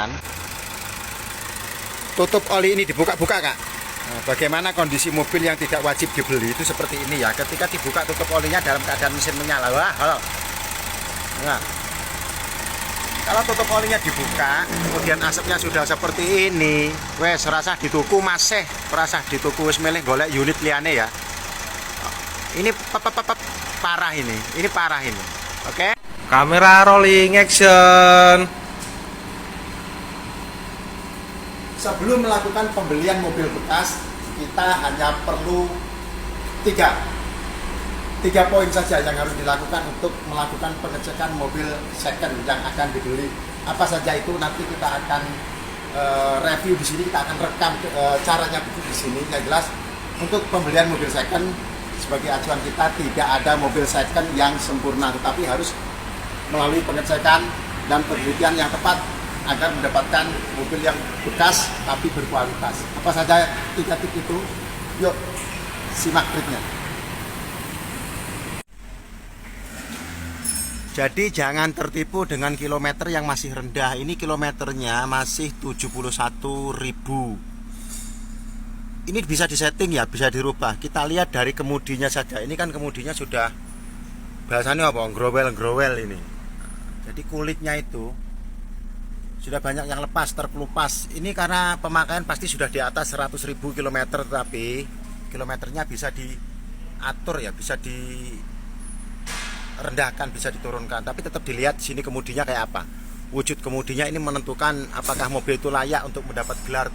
misalkan tutup oli ini dibuka-buka Kak. Nah, bagaimana kondisi mobil yang tidak wajib dibeli itu seperti ini ya. Ketika dibuka tutup olinya dalam keadaan mesin menyala. Wah, halo. Nah, kalau tutup olinya dibuka, kemudian asapnya sudah seperti ini, wes rasah dituku masih, rasah dituku wis milih golek unit liane ya. Ini parah ini parah ini. Oke. Kamera rolling action. Sebelum melakukan pembelian mobil bekas, kita hanya perlu tiga poin saja yang harus dilakukan untuk melakukan pengecekan mobil second yang akan dibeli. Apa saja itu nanti kita akan review di sini, kita akan rekam caranya di sini. Yang jelas untuk pembelian mobil second sebagai acuan kita tidak ada mobil second yang sempurna, tetapi harus melalui pengecekan dan penelitian yang tepat agar mendapatkan mobil yang bekas tapi berkualitas. Apa saja tiga tip itu? Yuk simak triknya. Jadi jangan tertipu dengan kilometer yang masih rendah. Ini kilometernya masih 71.000. Ini bisa disetting ya, bisa dirubah. Kita lihat dari kemudinya saja. Ini kan kemudinya sudah bahasanya apa? Growel ini. Jadi kulitnya itu sudah banyak yang lepas, terkelupas. Ini karena pemakaian pasti sudah di atas 100.000 km, tapi kilometernya bisa diatur ya, bisa direndahkan, bisa diturunkan. Tapi tetap dilihat sini kemudinya kayak apa. Wujud kemudinya ini menentukan apakah mobil itu layak untuk mendapat gelar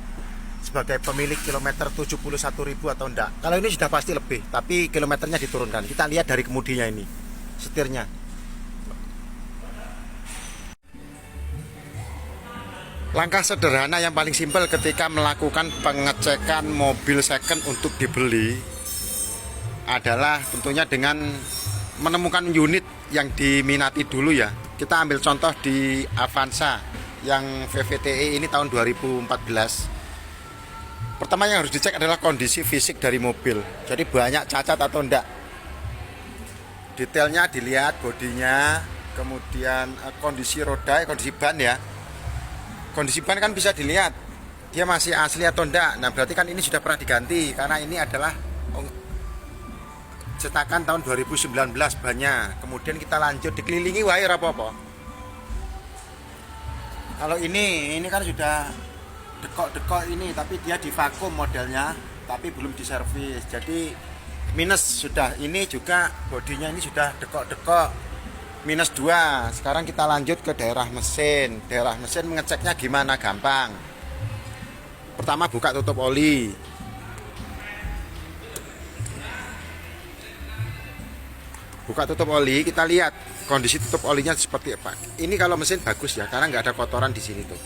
sebagai pemilik kilometer 71.000 atau enggak. Kalau ini sudah pasti lebih, tapi kilometernya diturunkan. Kita lihat dari kemudinya ini, setirnya. Langkah sederhana yang paling simpel ketika melakukan pengecekan mobil second untuk dibeli adalah tentunya dengan menemukan unit yang diminati dulu ya. Kita ambil contoh di Avanza yang VVTe ini tahun 2014. Pertama yang harus dicek adalah kondisi fisik dari mobil. Jadi banyak cacat atau enggak. Detailnya dilihat, bodinya, kemudian kondisi roda, kondisi ban ya. Kondisi ban kan bisa dilihat dia masih asli atau enggak. Nah berarti kan ini sudah pernah diganti, karena ini adalah cetakan tahun 2019 bannya. Kemudian kita lanjut dikelilingi wire apa-apa. Kalau ini kan sudah dekok-dekok ini, tapi dia di vakum modelnya, tapi belum diservis. Jadi minus sudah. Ini juga bodinya ini sudah dekok-dekok. Minus 2. Sekarang kita lanjut ke daerah mesin. Daerah mesin mengeceknya gimana? Gampang. Pertama buka tutup oli. Buka tutup oli, kita lihat kondisi tutup olinya seperti apa. Ini kalau mesin bagus ya, karena nggak ada kotoran di sini tuh.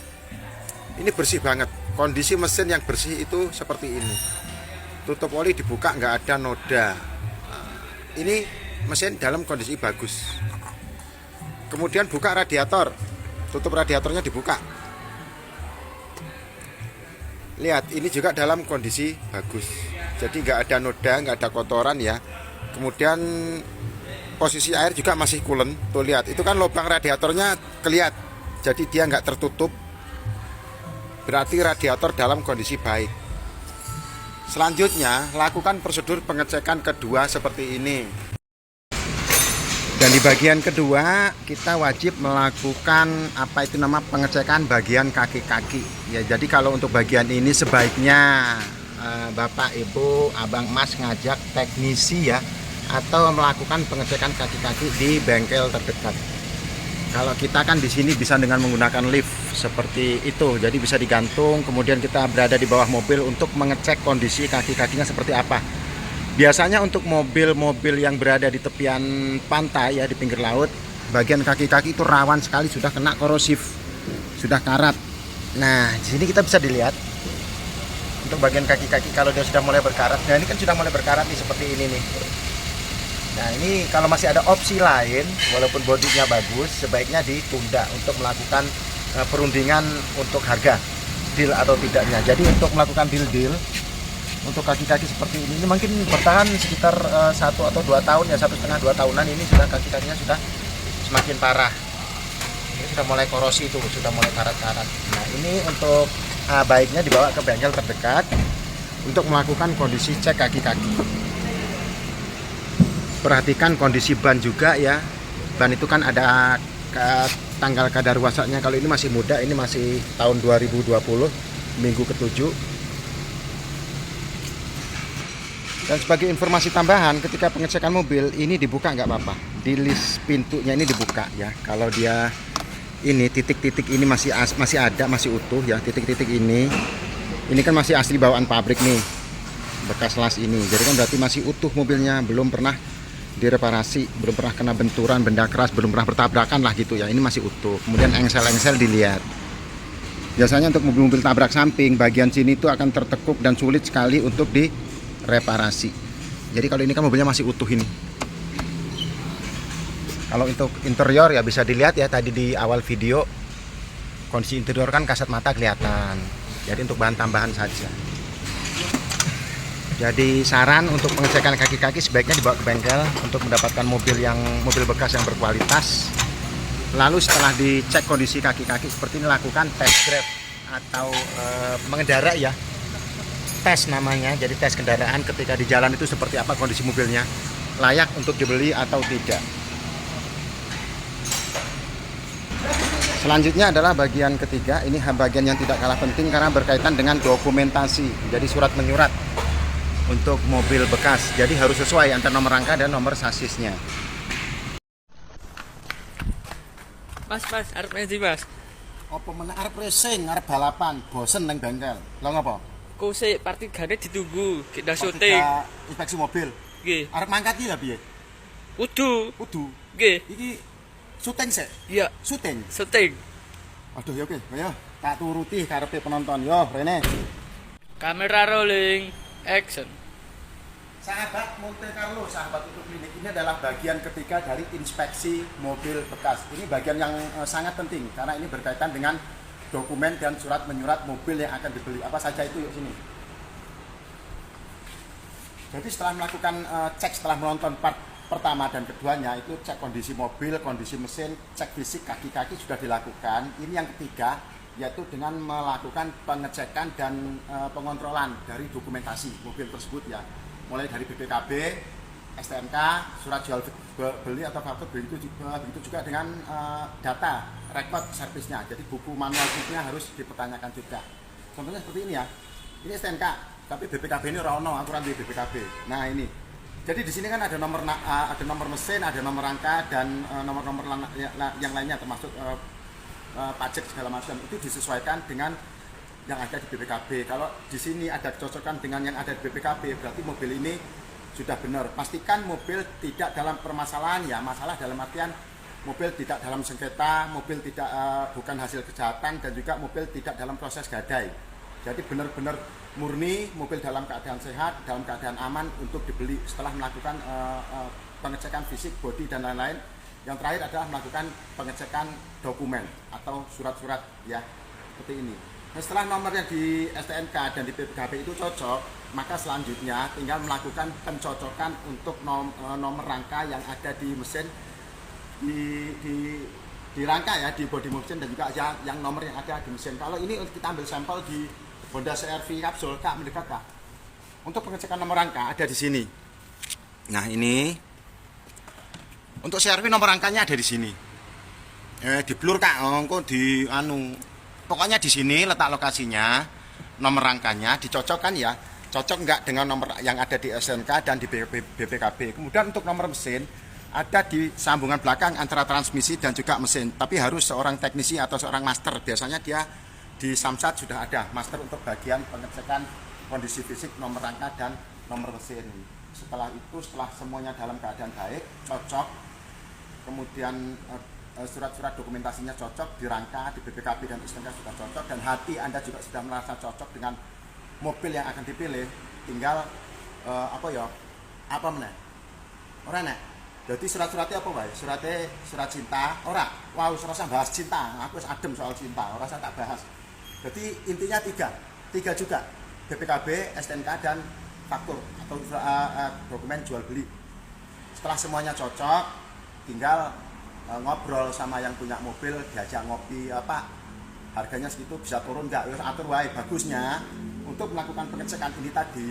Ini bersih banget. Kondisi mesin yang bersih itu seperti ini. Tutup oli dibuka nggak ada noda. Ini mesin dalam kondisi bagus. Kemudian buka radiator, tutup radiatornya dibuka. Lihat, ini juga dalam kondisi bagus. Jadi nggak ada noda, nggak ada kotoran ya. Kemudian posisi air juga masih coolant. Tuh lihat, itu kan lubang radiatornya kelihatan. Jadi dia nggak tertutup. Berarti radiator dalam kondisi baik. Selanjutnya, lakukan prosedur pengecekan kedua seperti ini. Dan di bagian kedua kita wajib melakukan pengecekan bagian kaki-kaki ya. Jadi kalau untuk bagian ini sebaiknya Bapak Ibu Abang Mas ngajak teknisi ya, atau melakukan pengecekan kaki-kaki di bengkel terdekat. Kalau kita kan di sini bisa dengan menggunakan lift seperti itu, jadi bisa digantung, kemudian kita berada di bawah mobil untuk mengecek kondisi kaki-kakinya seperti apa. Biasanya untuk mobil-mobil yang berada di tepian pantai ya, di pinggir laut, bagian kaki-kaki itu rawan sekali sudah kena korosif, sudah karat. Nah, di sini kita bisa dilihat untuk bagian kaki-kaki kalau dia sudah mulai berkarat. Nah, ini kan sudah mulai berkarat nih seperti ini nih. Nah, ini kalau masih ada opsi lain, walaupun bodinya bagus, sebaiknya ditunda untuk melakukan perundingan untuk harga deal atau tidaknya. Jadi untuk melakukan deal untuk kaki-kaki seperti ini mungkin bertahan sekitar 1 atau 2 tahun ya, 1,5-2 tahunan ini sudah kaki-kakinya sudah semakin parah. Ini sudah mulai korosi itu, sudah mulai karat-karat. Nah ini untuk baiknya dibawa ke bengkel terdekat untuk melakukan kondisi cek kaki-kaki. Perhatikan kondisi ban juga ya. Ban itu kan ada tanggal kadaluarsanya. Kalau ini masih muda, ini masih tahun 2020, minggu ke-7. Dan sebagai informasi tambahan, ketika pengecekan mobil ini dibuka nggak apa-apa. Di list pintunya ini dibuka ya. Kalau dia ini titik-titik ini masih ada, masih utuh ya. Titik-titik ini kan masih asli bawaan pabrik nih, bekas las ini. Jadi kan berarti masih utuh mobilnya, belum pernah direparasi, belum pernah kena benturan benda keras, belum pernah bertabrakan lah gitu ya. Ini masih utuh. Kemudian engsel-engsel dilihat. Biasanya untuk mobil-mobil tabrak samping, bagian sini itu akan tertekuk dan sulit sekali untuk direparasi. Jadi kalau ini kan mobilnya masih utuh ini. Kalau untuk interior ya bisa dilihat ya, tadi di awal video kondisi interior kan kasat mata kelihatan. Jadi untuk bahan tambahan saja. Jadi saran untuk pengecekan kaki-kaki sebaiknya dibawa ke bengkel untuk mendapatkan mobil bekas yang berkualitas. Lalu setelah dicek kondisi kaki-kaki seperti ini, lakukan test drive atau mengendara ya. Tes namanya. Jadi tes kendaraan ketika di jalan itu seperti apa kondisi mobilnya, layak untuk dibeli atau tidak. Selanjutnya adalah bagian ketiga. Ini bagian yang tidak kalah penting karena berkaitan dengan dokumentasi. Jadi surat menyurat untuk mobil bekas. Jadi harus sesuai antara nomor rangka dan nomor sasisnya. Mas, arep ngendi, Mas? Apa meneh arep racing, arep balapan, bosen nang bengkel. Lah ngapa? Ku sik partigane ditunggu, kita syuting. Inspeksi mobil. Nggih. Arep mangkat iki lah piye? Kudu. Nggih. Iki syuting sik. Iya, Syuting. syuting. Aduh ya oke, ayo tak turuti karepe penonton. Yo, Rene. Kamera rolling, action. Sahabat Monte Carlo, sahabat untuk klinik, ini adalah bagian ketiga dari inspeksi mobil bekas. Ini bagian yang sangat penting karena ini berkaitan dengan dokumen dan surat menyurat mobil yang akan dibeli. Apa saja itu, yuk sini. Jadi setelah melakukan cek, setelah menonton part pertama dan keduanya, itu cek kondisi mobil, kondisi mesin, cek fisik kaki-kaki sudah dilakukan. Ini yang ketiga, yaitu dengan melakukan pengecekan dan pengontrolan dari dokumentasi mobil tersebut ya. Mulai dari BPKB, STNK, surat jual beli atau faktur, begitu juga dengan data rekod servisnya. Jadi buku manual booknya harus dipertanyakan juga. Contohnya seperti ini ya. Ini STNK, tapi BPKB ini rono, aturan di BPKB. Nah ini. Jadi di sini kan ada nomor mesin, ada nomor rangka dan nomor-nomor yang lainnya termasuk pajak segala macam. Itu disesuaikan dengan yang ada di BPKB. Kalau di sini ada kecocokan dengan yang ada di BPKB, berarti mobil ini sudah benar. Pastikan mobil tidak dalam permasalahan ya, masalah dalam artian mobil tidak dalam sengketa, mobil tidak bukan hasil kejahatan, dan juga mobil tidak dalam proses gadai. Jadi benar-benar murni, mobil dalam keadaan sehat, dalam keadaan aman untuk dibeli setelah melakukan pengecekan fisik, bodi dan lain-lain. Yang terakhir adalah melakukan pengecekan dokumen atau surat-surat ya, seperti ini. Nah, setelah nomor yang di STNK dan di BPKB itu cocok, maka selanjutnya tinggal melakukan pencocokan untuk nomor rangka yang ada di mesin, di rangka ya, di bodi mesin, dan juga yang nomor yang ada di mesin. Kalau ini kita ambil sampel di Honda CR-V kapsul, Kak, mendekat Kak. Untuk pengecekan nomor rangka ada di sini. Nah ini untuk CR-V nomor rangkanya ada di sini. Di blur Kak, pokoknya di sini letak lokasinya, nomor rangkanya dicocokkan ya. Cocok enggak dengan nomor yang ada di SNK dan di BPKB. Kemudian untuk nomor mesin ada di sambungan belakang antara transmisi dan juga mesin. Tapi harus seorang teknisi atau seorang master. Biasanya dia di Samsat sudah ada master untuk bagian pengecekan kondisi fisik nomor rangka dan nomor mesin. Setelah itu, setelah semuanya dalam keadaan baik, cocok, kemudian surat-surat dokumentasinya cocok, di rangka, di BPKB dan STNK sudah cocok, dan hati Anda juga sudah merasa cocok dengan mobil yang akan dipilih, tinggal ora nek. Jadi surat-suratnya apa wae? Surat cinta, ora. Wow, serasa bahas cinta. Aku wis adem soal cinta, ora usah tak bahas. Jadi intinya tiga juga, BPKB, STNK dan faktur atau dokumen jual beli. Setelah semuanya cocok, tinggal ngobrol sama yang punya mobil, diajak ngopi apa harganya segitu bisa turun nggak, atur wae. Bagusnya untuk melakukan pengecekan ini tadi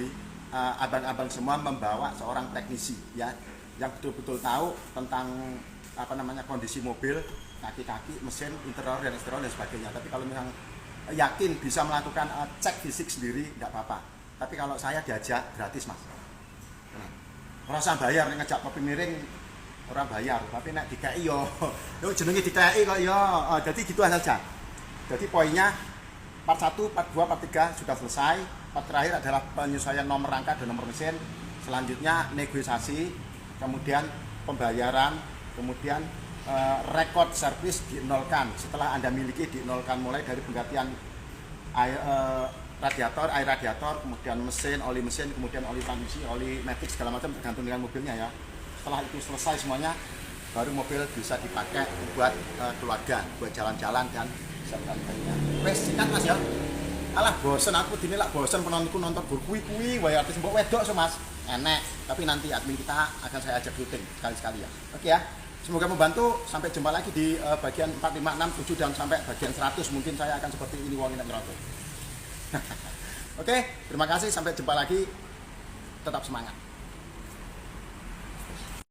abang-abang semua membawa seorang teknisi ya yang betul-betul tahu tentang apa namanya kondisi mobil, kaki-kaki, mesin, interior dan eksterior dan sebagainya. Tapi kalau memang yakin bisa melakukan cek fisik sendiri nggak apa-apa. Tapi kalau saya diajak gratis mas, orang usah bayar ngejak kopi miring orang bayar, tapi nek dikai yo jenenge dikai kok yo. Jadi gitu saja. Jadi poinnya part 1, part 2, part 3 sudah selesai. Part terakhir adalah penyesuaian nomor rangka dan nomor mesin. Selanjutnya negosiasi, kemudian pembayaran, kemudian rekod servis dinolkan. Setelah Anda miliki dinolkan mulai dari penggantian air radiator, kemudian mesin, oli mesin, kemudian oli transmisi, oli matic segala macam tergantung dengan mobilnya ya. Setelah itu selesai semuanya, baru mobil bisa dipakai buat keluarga, buat jalan-jalan dan sebagainya. Wes singkat mas ya. Alah bosen aku dinilai bosen penontonku nonton berkuwi-kuwi wae artis mbok wedok so mas. Enek, tapi nanti admin kita akan saya ajak syuting sekali-sekali ya. Oke ya. Semoga membantu. Sampai jumpa lagi di bagian 4, 5, 6, 7 dan sampai bagian 100 mungkin saya akan seperti ini wong nek ngerokok. Oke, terima kasih sampai jumpa lagi. Tetap semangat.